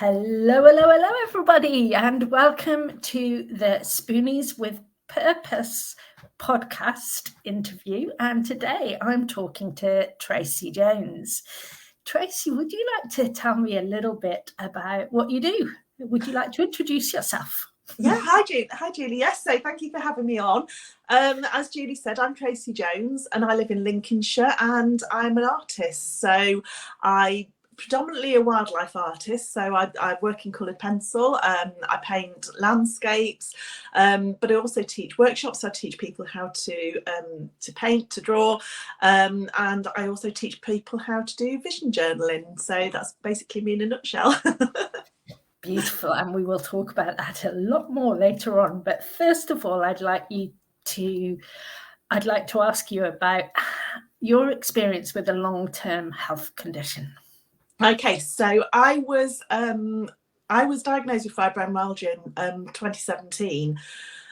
Hello, hello, hello, everybody, and welcome to the Spoonies with Purpose podcast interview. And today I'm talking to Tracey Jones. Tracey, would you like to tell me a little bit about what you do? Would you like to introduce yourself? Yeah, hi Julie. Yes, so thank you for having me on. As Julie said, I'm Tracey Jones and I live in Lincolnshire and I'm an artist. So I predominantly a wildlife artist. So I work in coloured pencil. I paint landscapes, but I also teach workshops. I teach people how to paint, to draw, and I also teach people how to do vision journaling. So that's basically me in a nutshell. Beautiful, and we will talk about that a lot more later on. But first of all, I'd like to ask you about your experience with a long-term health condition. Okay, so I was diagnosed with fibromyalgia in 2017.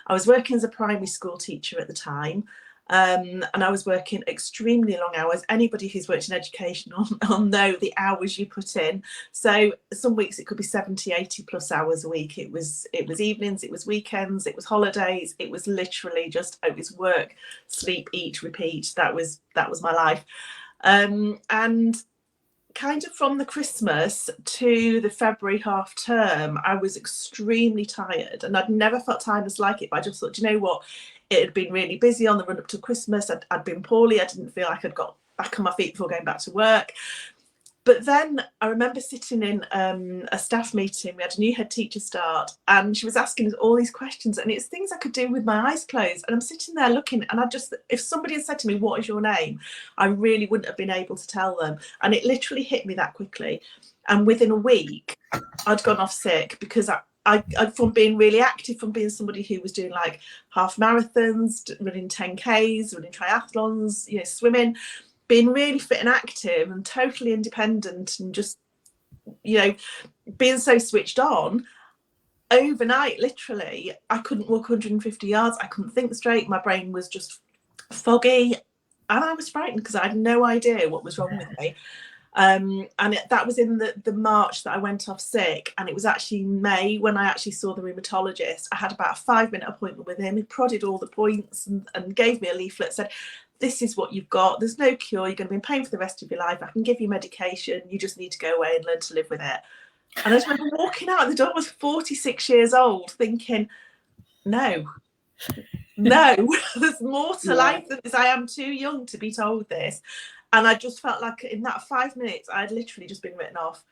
I was working as a primary school teacher at the time, and I was working extremely long hours. Anybody who's worked in education will know the hours you put in. So some weeks it could be 70, 80 plus hours a week. It was evenings, it was weekends, it was holidays. It was literally just, it was work, sleep, eat, repeat. That was my life. And kind of from the Christmas to the February half term, I was extremely tired and I'd never felt tiredness like it. But I just thought, you know what? It had been really busy on the run up to Christmas. I'd been poorly. I didn't feel like I'd got back on my feet before going back to work. But then I remember sitting in a staff meeting. We had a new head teacher start and she was asking us all these questions and it's things I could do with my eyes closed. And I'm sitting there looking and if somebody had said to me, what is your name? I really wouldn't have been able to tell them. And it literally hit me that quickly. And within a week, I'd gone off sick because I from being really active, from being somebody who was doing like half marathons, running 10Ks, running triathlons, swimming, being really fit and active and totally independent and just, being so switched on, overnight, literally, I couldn't walk 150 yards. I couldn't think straight. My brain was just foggy. And I was frightened because I had no idea what was wrong with me. That was in the March that I went off sick. And it was actually May when I actually saw the rheumatologist. I had about a 5-minute appointment with him. He prodded all the points and gave me a leaflet, said, this is what you've got. There's no cure. You're going to be in pain for the rest of your life. I can give you medication. You just need to go away and learn to live with it. And I just remember walking out the door. I was 46 years old thinking, no, there's more to life than this. I am too young to be told this. And I just felt like in that 5 minutes, I had literally just been written off.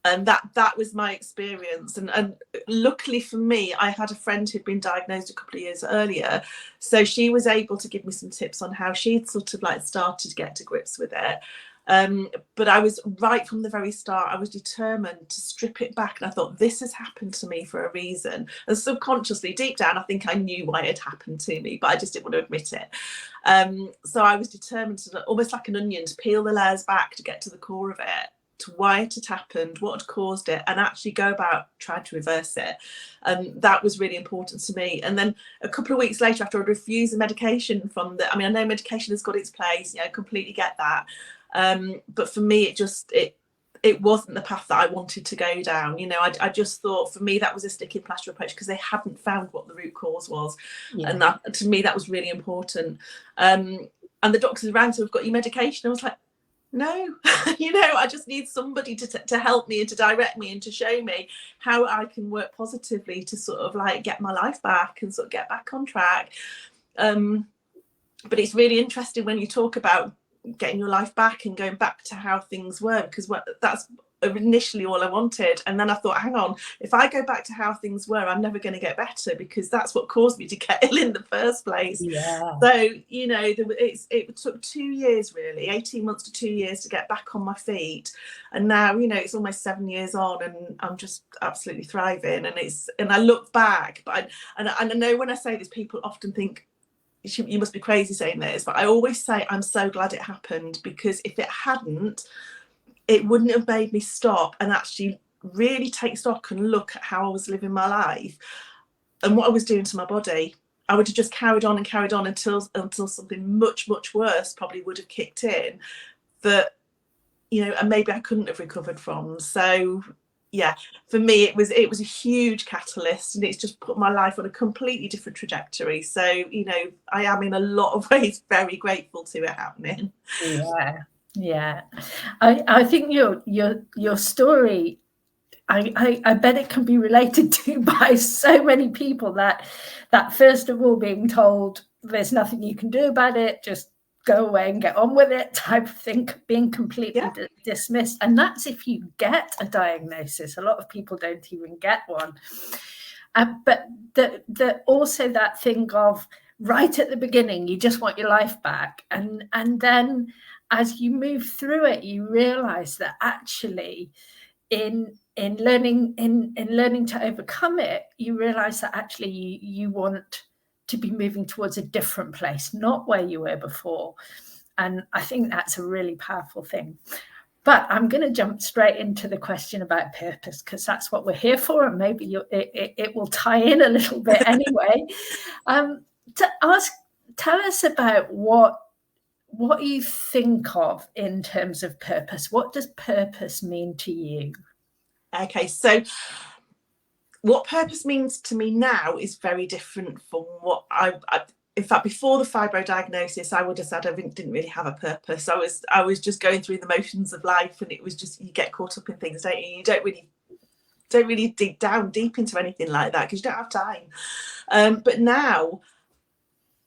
And that was my experience. And luckily for me, I had a friend who'd been diagnosed a couple of years earlier. So she was able to give me some tips on how she'd sort of like started to get to grips with it. But I was right from the very start, I was determined to strip it back. And I thought, this has happened to me for a reason. And subconsciously, deep down, I think I knew why it happened to me, but I just didn't want to admit it. So I was determined to, almost like an onion, to peel the layers back to get to the core of it, to why it had happened, what had caused it, and actually go about trying to reverse it. And that was really important to me. And then a couple of weeks later, after I'd refused the medication I know medication has got its place, I completely get that. But for me, it wasn't the path that I wanted to go down. I just thought, for me, that was a sticky plaster approach because they hadn't found what the root cause was. Yeah. And that, to me, that was really important. And the doctors rang, so we've got your medication. I was like, no, I just need somebody to help me and to direct me and to show me how I can work positively to sort of like get my life back and sort of get back on track. But it's really interesting when you talk about getting your life back and going back to how things were, because that's initially all I wanted. And then I thought, hang on, if I go back to how things were, I'm never going to get better, because that's what caused me to get ill in the first place. Yeah. So, it took 2 years, really, 18 months to 2 years to get back on my feet. And now, it's almost 7 years on and I'm just absolutely thriving. And I look back, but I know when I say this, people often think, you must be crazy saying this, but I always say I'm so glad it happened, because if it hadn't, it wouldn't have made me stop and actually really take stock and look at how I was living my life and what I was doing to my body. I would have just carried on until something much, much worse probably would have kicked in, that, and maybe I couldn't have recovered from. So yeah, for me it was a huge catalyst, and it's just put my life on a completely different trajectory. So, you know, I am in a lot of ways very grateful to it happening. Yeah. I think your story, I bet it can be related to by so many people, that first of all being told there's nothing you can do about it, just go away and get on with it type of thing, being completely dismissed. And that's if you get a diagnosis. A lot of people don't even get one. But also that thing of right at the beginning, you just want your life back. And then as you move through it, you realize that actually in learning to overcome it, you realize that actually you want to be moving towards a different place, not where you were before. And I think that's a really powerful thing. But I'm going to jump straight into the question about purpose, because that's what we're here for, and maybe it will tie in a little bit anyway. Tell us about what you think of in terms of purpose. What does purpose mean to you? Okay, so what purpose means to me now is very different from what I in fact, before the fibro diagnosis, I would have said I didn't really have a purpose. I was just going through the motions of life, and it was just, you get caught up in things, don't you? You don't really dig down deep into anything like that because you don't have time. But now,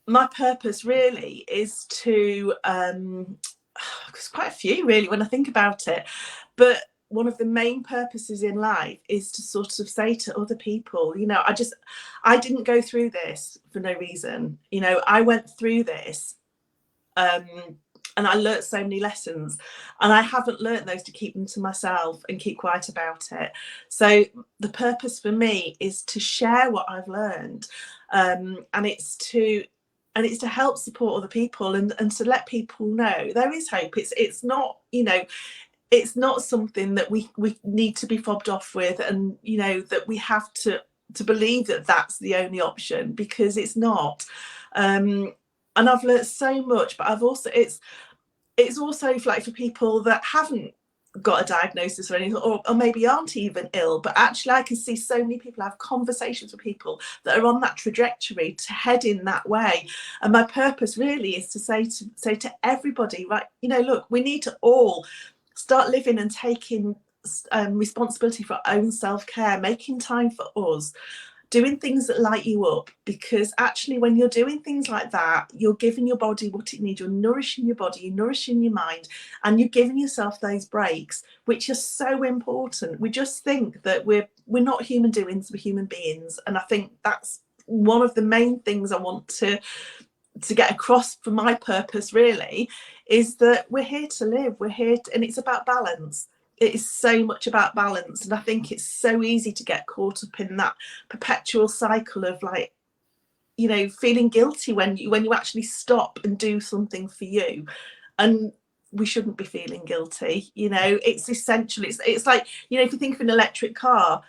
my purpose really is to, there's quite a few really when I think about it, but one of the main purposes in life is to sort of say to other people, you know, I didn't go through this for no reason. You know, I went through this and I learnt so many lessons, and I haven't learnt those to keep them to myself and keep quiet about it. So the purpose for me is to share what I've learned, and it's to help support other people, and to let people know there is hope. It's not, you know, it's not something that we need to be fobbed off with, and, you know, that we have to believe that that's the only option, because it's not. And I've learnt so much, but I've also, it's also like for people that haven't got a diagnosis or anything, or maybe aren't even ill, but actually I can see so many people, have conversations with people that are on that trajectory to head in that way. And my purpose really is to say to everybody, right, you know, look, we need to all start living and taking responsibility for our own self-care, making time for us, doing things that light you up, because actually when you're doing things like that, you're giving your body what it needs. You're nourishing your body, you're nourishing your mind, and you're giving yourself those breaks, which are so important. We just think that we're not human doings, we're human beings. And I think that's one of the main things I want to get across for my purpose really, is that we're here to live, we're here to, and it's about balance. It is so much about balance, and I think it's so easy to get caught up in that perpetual cycle of, like, you know, feeling guilty when you actually stop and do something for you. And we shouldn't be feeling guilty, you know. It's essential. It's like, you know, if you think of an electric car,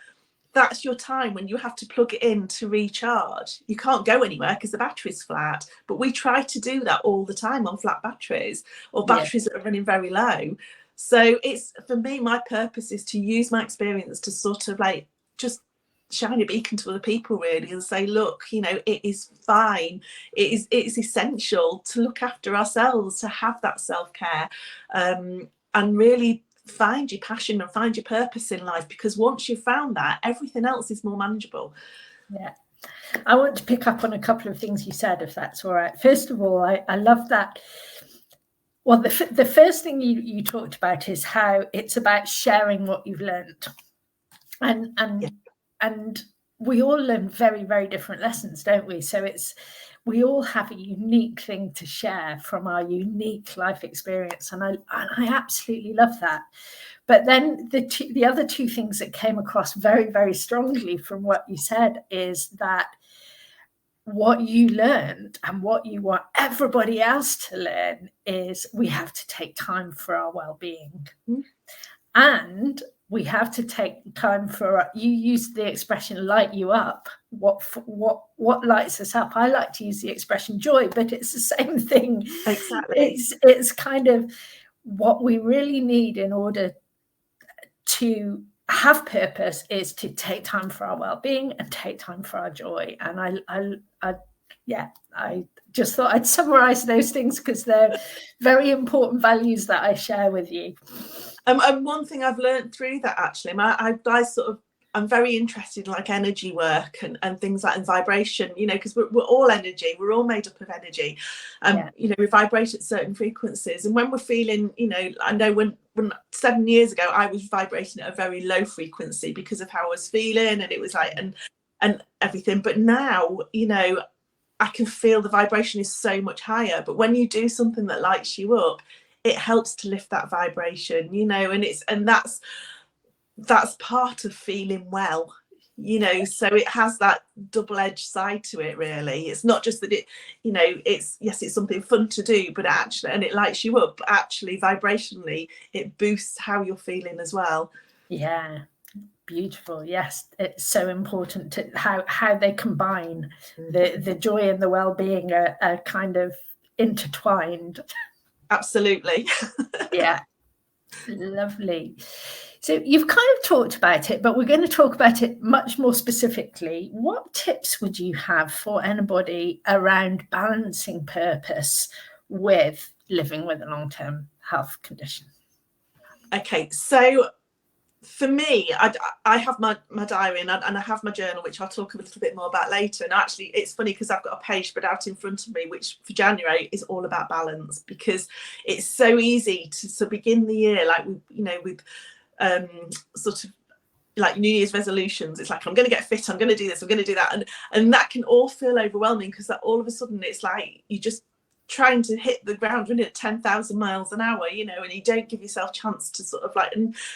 that's your time when you have to plug it in to recharge. You can't go anywhere because the battery's flat, but we try to do that all the time on flat batteries, or batteries that are running very low. So it's, for me, my purpose is to use my experience to sort of like just shine a beacon to other people really, and say, look, you know, it is fine. It's essential to look after ourselves, to have that self-care, and really find your passion and find your purpose in life, because once you've found that, everything else is more manageable. Yeah. I want to pick up on a couple of things you said, if that's all right. First of all, I love that. Well, the first thing you talked about is how it's about sharing what you've learned. And we all learn very, very different lessons, don't we? So we all have a unique thing to share from our unique life experience. And I absolutely love that. But then the other two things that came across very, very strongly from what you said is that what you learned and what you want everybody else to learn is we have to take time for our well-being. Mm-hmm. And we have to take time for, you use the expression light you up. What lights us up? I like to use the expression joy, but it's the same thing. Exactly. It's kind of what we really need in order to have purpose is to take time for our well-being and take time for our joy. And I just thought I'd summarize those things because they're very important values that I share with you. And one thing I've learned through that, actually, I'm very interested in like energy work and things like, and vibration, you know, because we're all energy, we're all made up of energy. You know, we vibrate at certain frequencies, and when we're feeling, you know, I know when 7 years ago I was vibrating at a very low frequency because of how I was feeling, and it was like and everything, but now, you know, I can feel the vibration is so much higher. But when you do something that lights you up, it helps to lift that vibration, you know, and that's part of feeling well, you know. So it has that double-edged side to it, really. It's not just that it, you know, it's something fun to do, but actually, and it lights you up, but actually vibrationally it boosts how you're feeling as well. Yeah, beautiful. Yes, it's so important to how they combine. The joy and the well-being are kind of intertwined. Absolutely. Yeah, lovely. So you've kind of talked about it, but we're going to talk about it much more specifically. What tips would you have for anybody around balancing purpose with living with a long-term health condition? Okay, so for me, I have my diary and I have my journal, which I'll talk a little bit more about later. And actually, it's funny because I've got a page spread out in front of me, which for January is all about balance, because it's so easy to begin the year like, you know, with sort of like New Year's resolutions. It's like, I'm going to get fit, I'm going to do this, I'm going to do that, and that can all feel overwhelming, because that all of a sudden it's like you just trying to hit the ground running at 10,000 miles an hour, you know, and you don't give yourself chance to sort of like,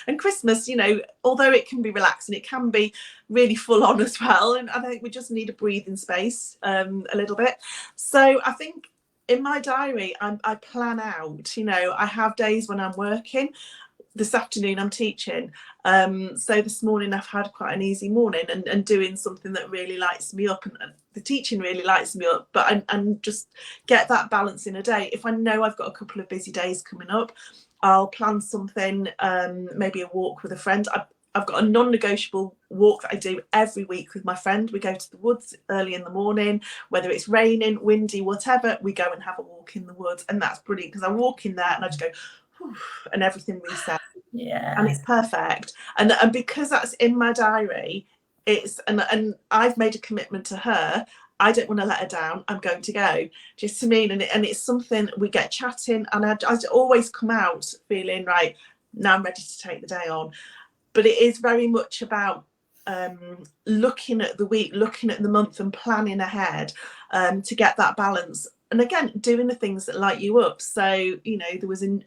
and Christmas, you know, although it can be relaxing, it can be really full on as well, and I think we just need a breathing space a little bit. So I think in my diary I plan out, you know, I have days when I'm working. This afternoon I'm teaching, so this morning I've had quite an easy morning and doing something that really lights me up, and the teaching really lights me up, but and just get that balance in a day. If I know I've got a couple of busy days coming up, I'll plan something, maybe a walk with a friend. I've got a non-negotiable walk that I do every week with my friend. We go to the woods early in the morning, whether it's raining, windy, whatever, we go and have a walk in the woods, and that's brilliant because I walk in there and I just go, and everything resets. Yeah, and it's perfect, and because that's in my diary, it's and I've made a commitment to her. I don't want to let her down. I'm going to go. Just to mean, and it's something we get chatting, and I always come out feeling right. Now I'm ready to take the day on. But it is very much about looking at the week, looking at the month, and planning ahead to get that balance. And again, doing the things that light you up. So, you know, there was a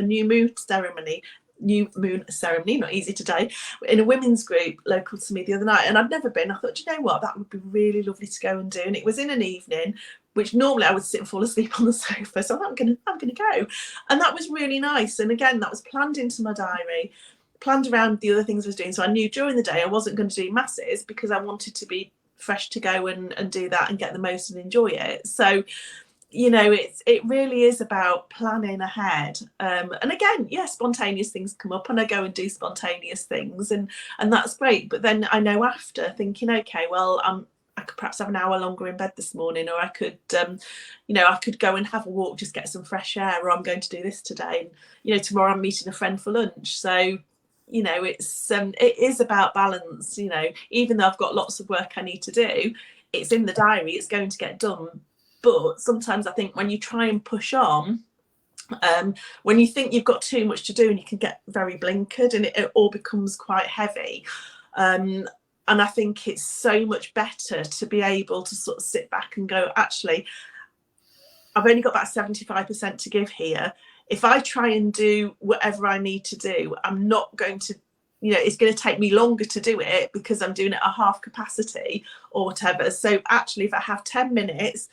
new moon ceremony, not easy today, in a women's group local to me the other night. And I'd never been. I thought, you know what, that would be really lovely to go and do. And it was in an evening, which normally I would sit and fall asleep on the sofa. So I'm gonna go. And that was really nice. And again, that was planned into my diary, planned around the other things I was doing. So I knew during the day I wasn't going to do masses because I wanted to be fresh to go and do that and get the most and enjoy it. So, you know, it really is about planning ahead. And again, yeah, spontaneous things come up and I go and do spontaneous things, and that's great. But then I know after, thinking, okay, well, I could perhaps have an hour longer in bed this morning, or I could, you know, I could go and have a walk, just get some fresh air, or I'm going to do this today. And, you know, tomorrow I'm meeting a friend for lunch. So, you know, it is about balance. You know, even though I've got lots of work I need to do, it's in the diary, it's going to get done. But sometimes I think when you try and push on, when you think you've got too much to do, and you can get very blinkered, and it all becomes quite heavy. And I think it's so much better to be able to sort of sit back and go, actually, I've only got about 75% to give here. If I try and do whatever I need to do, I'm not going to, you know, it's going to take me longer to do it because I'm doing it at half capacity or whatever. So actually, if I have 10 minutes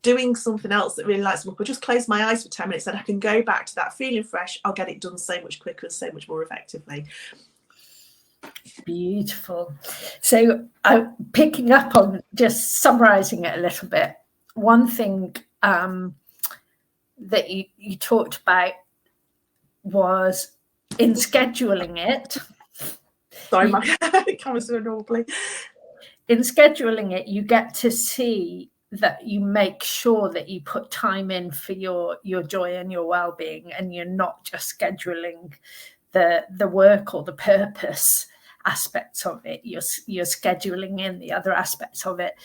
doing something else that really lights me up, or just close my eyes for 10 minutes, then I can go back to that feeling fresh, I'll get it done so much quicker and so much more effectively. Beautiful. So picking up on, just summarising it a little bit, one thing that you talked about was in scheduling it, Sorry, my camera's so wobbly. In scheduling it, you get to see that you make sure that you put time in for your joy and your well-being, and you're not just scheduling the work or the purpose aspects of it. You're scheduling in the other aspects of it,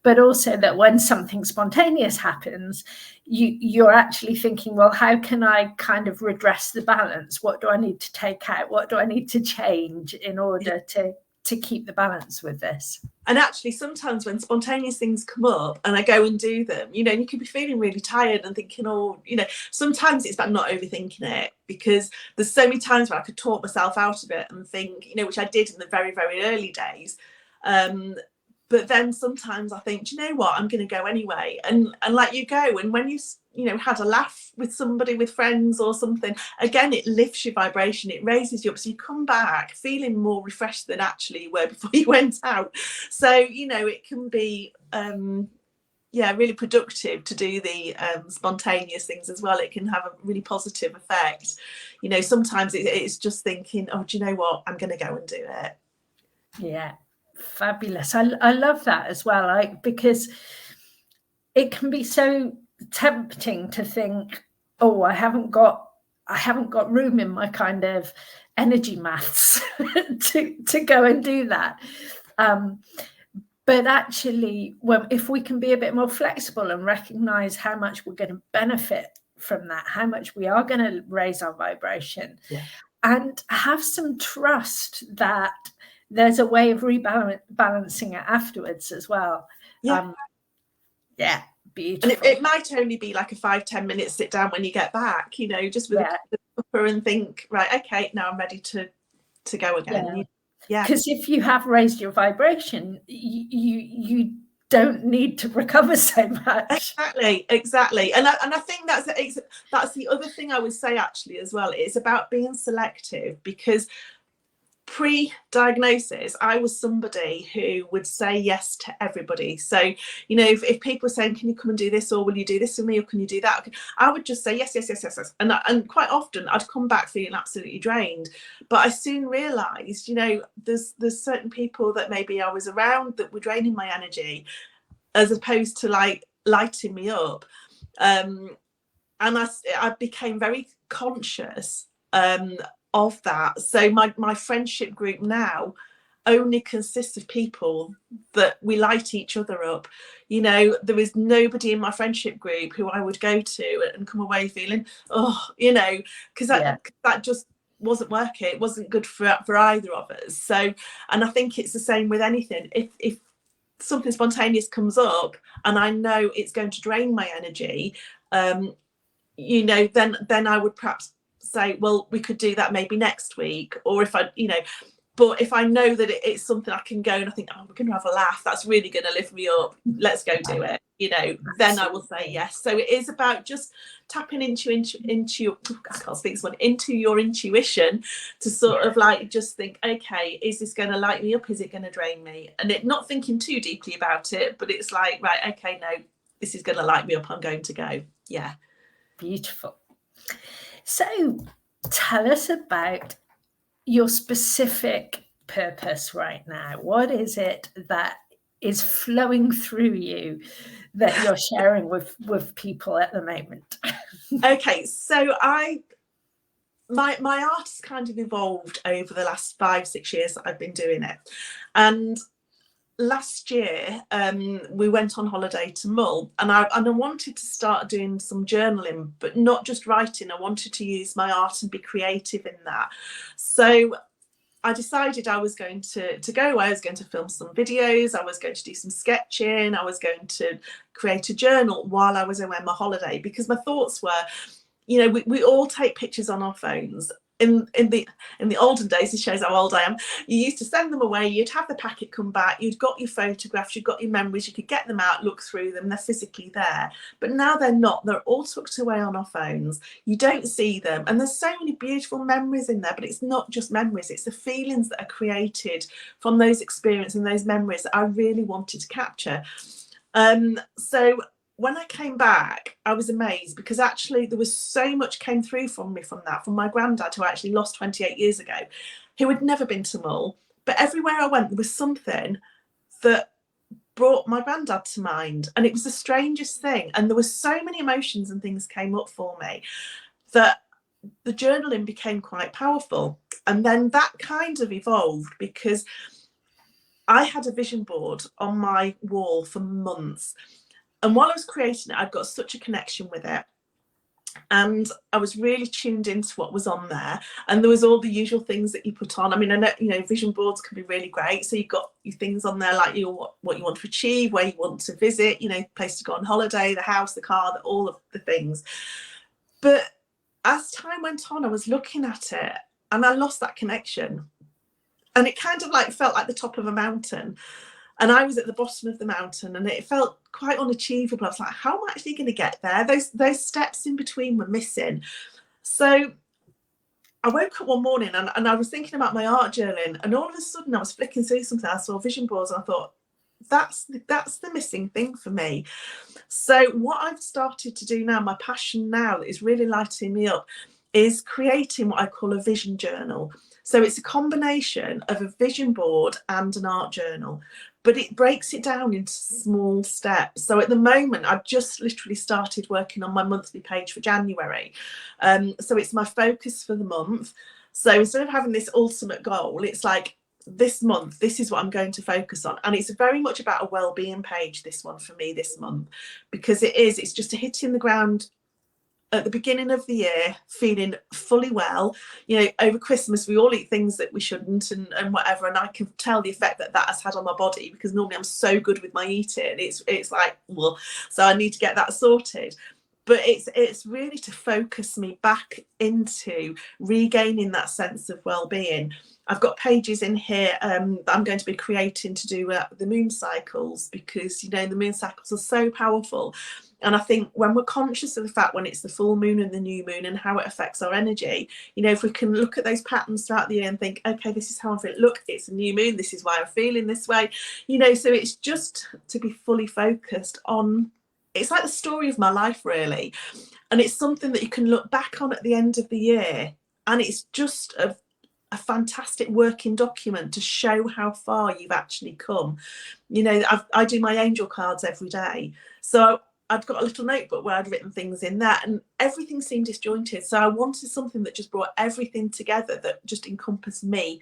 but also that when something spontaneous happens, you're actually thinking, well, how can I kind of redress the balance? What do I need to take out? What do I need to change in order to keep the balance with this? And actually, sometimes when spontaneous things come up and I go and do them, you could be feeling really tired and thinking, oh, sometimes it's about not overthinking it, because there's so many times where I could talk myself out of it and think, which I did in the very, very early days. But then sometimes I think, do you know what, I'm going to go anyway. And like you go, and when you had a laugh with somebody, with friends or something, again, it lifts your vibration, it raises you up. So you come back feeling more refreshed than actually you were before you went out. So, it can be, really productive to do the spontaneous things as well. It can have a really positive effect. Sometimes it's just thinking, oh, do you know what, I'm going to go and do it. Yeah. Fabulous. I love that as well, because it can be so tempting to think, oh, I haven't got room in my kind of energy maths to go and do that. But actually, if we can be a bit more flexible and recognize how much we're going to benefit from that, how much we are going to raise our vibration, and have some trust that there's a way of rebalancing it afterwards as well. Beautiful. And it might only be like a 5-10 minute sit down when you get back, just with a cuppa and think, right, okay, now I'm ready to go again. Because if you have raised your vibration, you don't need to recover so much. Exactly. And I think that's the other thing I would say actually as well. It's about being selective, because pre-diagnosis I was somebody who would say yes to everybody. So if people were saying, can you come and do this, or will you do this for me, or can you do that, I would just say yes. And quite often I'd come back feeling absolutely drained. But I soon realized there's certain people that maybe I was around that were draining my energy as opposed to like lighting me up. And I became very conscious of that. So my friendship group now only consists of people that we light each other up. There is nobody in my friendship group who I would go to and come away feeling, because that just wasn't working. It wasn't good for either of us. So, and I think it's the same with anything. If something spontaneous comes up and I know it's going to drain my energy, then I would perhaps say, well, we could do that maybe next week. Or if but if I know that it's something I can go and I think, oh, we're going to have a laugh, that's really going to lift me up, let's go do it, then I will say yes. So it is about just tapping into your, I can't speak this one, into your intuition to sort of like just think, okay, is this going to light me up? Is it going to drain me? And it not thinking too deeply about it, but it's like, right, okay, no, this is going to light me up, I'm going to go. Yeah. Beautiful. So tell us about your specific purpose right now. What is it that is flowing through you that you're sharing with people at the moment? Okay, so my art has kind of evolved over the last 5-6 years that I've been doing it. And last year we went on holiday to Mull, and I wanted to start doing some journaling, but not just writing. I wanted to use my art and be creative in that. So I decided I was going to go away. I was going to film some videos, I was going to do some sketching, I was going to create a journal while I was away on my holiday, because my thoughts were, we all take pictures on our phones. In the olden days, this shows how old I am, you used to send them away, you'd have the packet come back, you'd got your photographs, you'd got your memories, you could get them out, look through them, they're physically there. But now they're not, they're all tucked away on our phones, you don't see them, and there's so many beautiful memories in there. But it's not just memories, it's the feelings that are created from those experiences and those memories that I really wanted to capture. So when I came back, I was amazed, because actually there was so much came through from me from my granddad, who I actually lost 28 years ago, who had never been to Mull, But everywhere I went, there was something that brought my granddad to mind, and it was the strangest thing. And there were so many emotions and things came up for me that the journaling became quite powerful. And then that kind of evolved because I had a vision board on my wall for months, and while I was creating it, I'd got such a connection with it, and I was really tuned into what was on there. And there was all the usual things that you put on. I mean, I know, you know, vision boards can be really great. So you've got your things on there, like what you want to achieve, where you want to visit, you know, place to go on holiday, the house, the car, all of the things. But as time went on, I was looking at it and I lost that connection. And it kind of like felt like the top of a mountain. And I was at the bottom of the mountain and it felt quite unachievable. I was like, how am I actually going to get there? Those steps in between were missing. So I woke up one morning and I was thinking about my art journaling, and all of a sudden I was flicking through something. I saw vision boards and I thought, that's the missing thing for me. So what I've started to do now, my passion now that is really lighting me up, is creating what I call a vision journal. So it's a combination of a vision board and an art journal, but it breaks it down into small steps. So at the moment, I've just literally started working on my monthly page for January. So it's my focus for the month. So instead of having this ultimate goal, it's like, this month, this is what I'm going to focus on. And it's very much about a well-being page, this one for me this month, because it's just a hitting the ground at the beginning of the year, feeling fully well. You know, over Christmas we all eat things that we shouldn't and whatever, and I can tell the effect that has had on my body, because normally I'm so good with my eating, it's like, well, so I need to get that sorted. But it's really to focus me back into regaining that sense of well-being. I've got pages in here that I'm going to be creating to do the moon cycles, because, you know, the moon cycles are so powerful. And I think when we're conscious of the fact when it's the full moon and the new moon and how it affects our energy, you know, if we can look at those patterns throughout the year and think, okay, this is how I'm feeling. Look, it's a new moon. This is why I'm feeling this way. You know, so it's just to be fully focused on, it's like the story of my life, really. And it's something that you can look back on at the end of the year. And it's just a fantastic working document to show how far you've actually come. You know, I do my angel cards every day. So I'd got a little notebook where I'd written things in there, and everything seemed disjointed. So I wanted something that just brought everything together, that just encompassed me.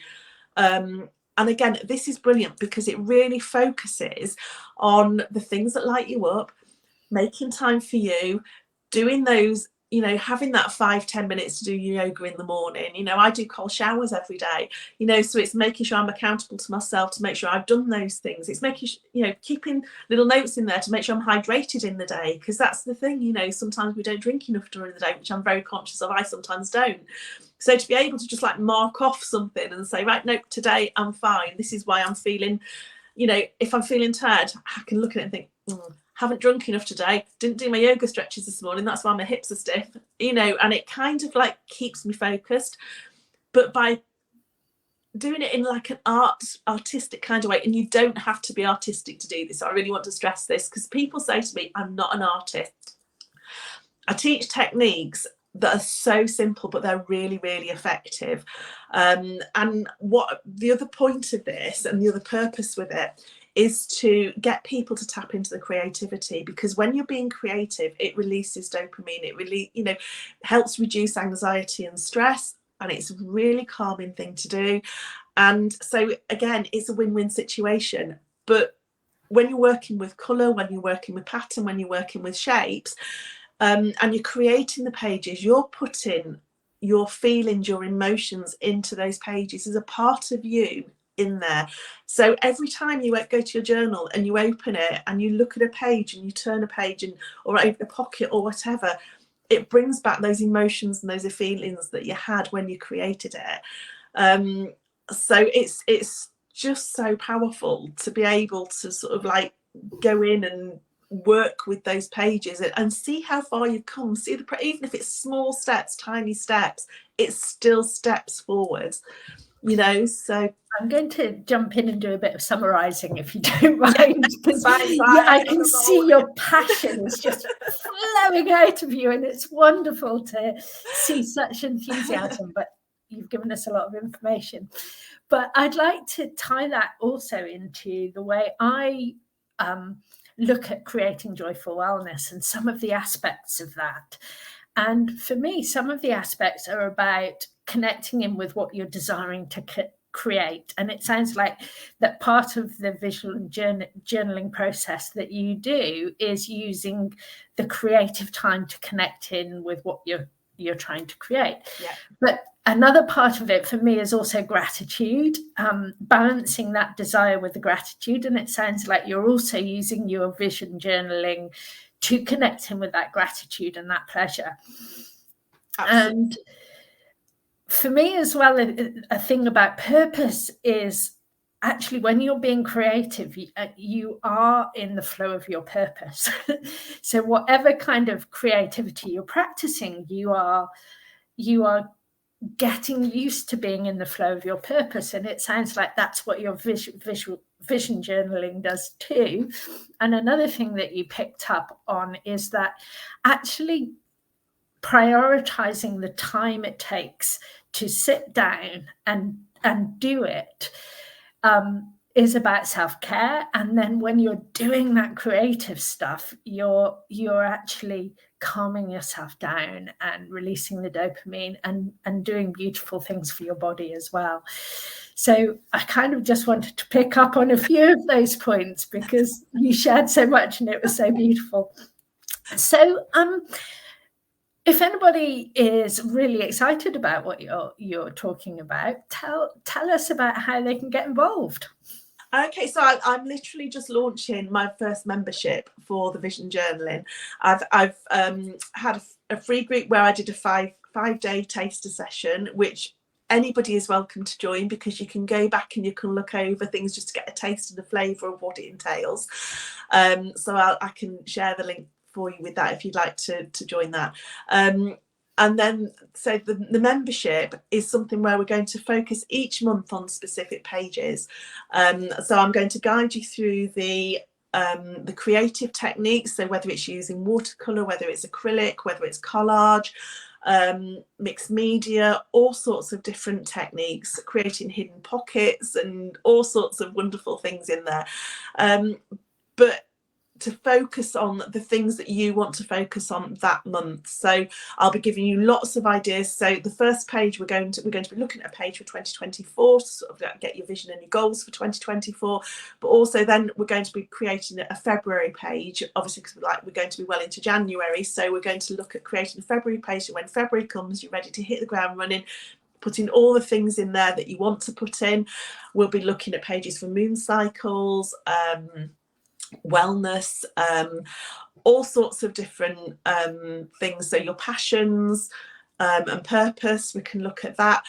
And again, this is brilliant because it really focuses on the things that light you up, making time for you, doing those, you know, having that 5-10 minutes to do yoga in the morning. You know, I do cold showers every day, you know, so it's making sure I'm accountable to myself to make sure I've done those things. It's making, you know, keeping little notes in there to make sure I'm hydrated in the day, because that's the thing, you know, sometimes we don't drink enough during the day, which I'm very conscious of. I sometimes don't. So to be able to just like mark off something and say, right, no, today I'm fine. This is why I'm feeling, you know, if I'm feeling tired, I can look at it and think, haven't drunk enough today, didn't do my yoga stretches this morning, that's why my hips are stiff, you know, and it kind of like keeps me focused. But by doing it in like an artistic kind of way, and you don't have to be artistic to do this, I really want to stress this, because people say to me, I'm not an artist. I teach techniques that are so simple, but they're really, really effective. And what the other point of this and the other purpose with it is to get people to tap into the creativity, because when you're being creative, it releases dopamine. It really, you know, helps reduce anxiety and stress, and it's a really calming thing to do. And so again, it's a win-win situation. But when you're working with colour, when you're working with pattern, when you're working with shapes, and you're creating the pages, you're putting your feelings, your emotions into those pages as a part of you in there. So every time you go to your journal and you open it and you look at a page and you turn a page or open a pocket or whatever, it brings back those emotions and those feelings that you had when you created it. So it's just so powerful to be able to sort of like go in and work with those pages and see how far you've come. See even if it's small steps, tiny steps, it's still steps forwards, you know. So I'm going to jump in and do a bit of summarising, if you don't mind, because I can see your passion is just flowing out of you, and it's wonderful to see such enthusiasm. But you've given us a lot of information. But I'd like to tie that also into the way I look at creating joyful wellness and some of the aspects of that. And for me, some of the aspects are about connecting in with what you're desiring to create. And it sounds like that part of the visual and journaling process that you do is using the creative time to connect in with what you're trying to create. Yeah. But another part of it for me is also gratitude, balancing that desire with the gratitude. And it sounds like you're also using your vision journaling to connect in with that gratitude and that pleasure. Absolutely. And for me as well, a thing about purpose is actually when you're being creative, you are in the flow of your purpose. So whatever kind of creativity you're practicing, you are getting used to being in the flow of your purpose. And it sounds like that's what your vision journaling does too. And another thing that you picked up on is that actually prioritizing the time it takes to sit down and do it is about self-care. And then when you're doing that creative stuff, you're actually calming yourself down and releasing the dopamine and doing beautiful things for your body as well. So I kind of just wanted to pick up on a few of those points because you shared so much and it was so beautiful. So if anybody is really excited about what you're talking about, tell us about how they can get involved. Okay, so I'm literally just launching my first membership for the vision journaling. I've had a free group where I did a five-day taster session, which anybody is welcome to join because you can go back and you can look over things just to get a taste of the flavour of what it entails. So I can share the link for you with that if you'd like to join that. And then, so the membership is something where we're going to focus each month on specific pages. So I'm going to guide you through the creative techniques. So whether it's using watercolour, whether it's acrylic, whether it's collage, mixed media, all sorts of different techniques, creating hidden pockets and all sorts of wonderful things in there. But to focus on the things that you want to focus on that month. So I'll be giving you lots of ideas. So the first page, we're going to be looking at a page for 2024 to sort of get your vision and your goals for 2024. But also then we're going to be creating a February page, obviously because we're going to be well into January. So we're going to look at creating a February page. So when February comes, you're ready to hit the ground running, putting all the things in there that you want to put in. We'll be looking at pages for moon cycles, wellness, all sorts of different things. So your passions and purpose, we can look at that.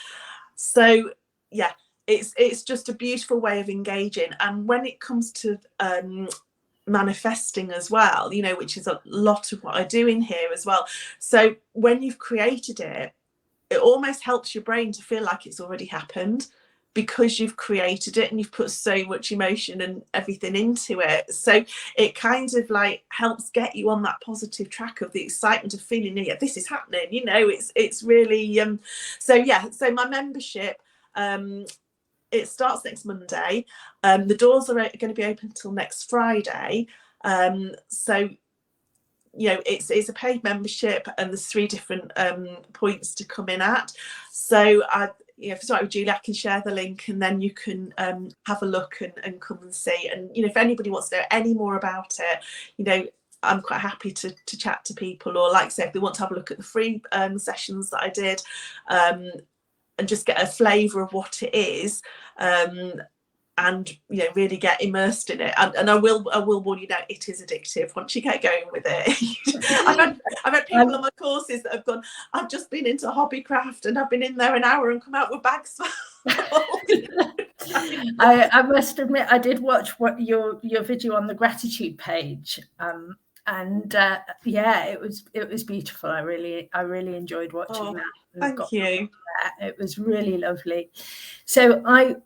So yeah, it's just a beautiful way of engaging. And when it comes to manifesting as well, which is a lot of what I do in here as well. So when you've created it, it almost helps your brain to feel like it's already happened, because you've created it and you've put so much emotion and everything into it. So it kind of like helps get you on that positive track of the excitement of feeling, yeah, this is happening, it's really so my membership, it starts next Monday. The doors are going to be open until next Friday. So it's a paid membership and there's 3 different points to come in at. So if it's right with Julie, I can share the link and then you can have a look and come and see. And if anybody wants to know any more about it, I'm quite happy to chat to people, or like I say, if they want to have a look at the free sessions that I did and just get a flavour of what it is. And really get immersed in it, and I will warn you now, it is addictive once you get going with it. I've had people on my courses that have gone, I've just been into hobbycraft and I've been in there an hour and come out with bags. I must admit, I did watch your video on the gratitude page, and it was beautiful. I really enjoyed watching that. Thank you. It was really lovely. So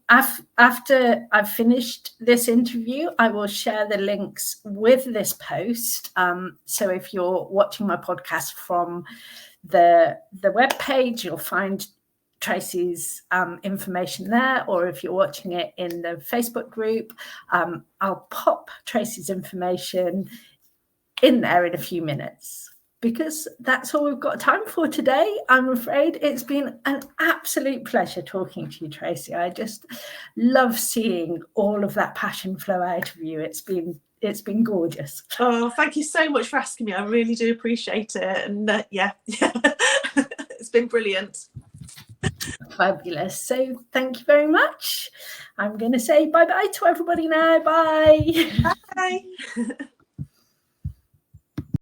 after I've finished this interview, I will share the links with this post. So if you're watching my podcast from the web page, you'll find Tracey's information there, or if you're watching it in the Facebook group, I'll pop Tracey's information in there in a few minutes, because that's all we've got time for today. I'm afraid it's been an absolute pleasure talking to you, Tracey. I just love seeing all of that passion flow out of you. It's been gorgeous. Oh, thank you so much for asking me. I really do appreciate it. And yeah, it's been brilliant. Fabulous. So thank you very much. I'm going to say bye-bye to everybody now. Bye. Bye.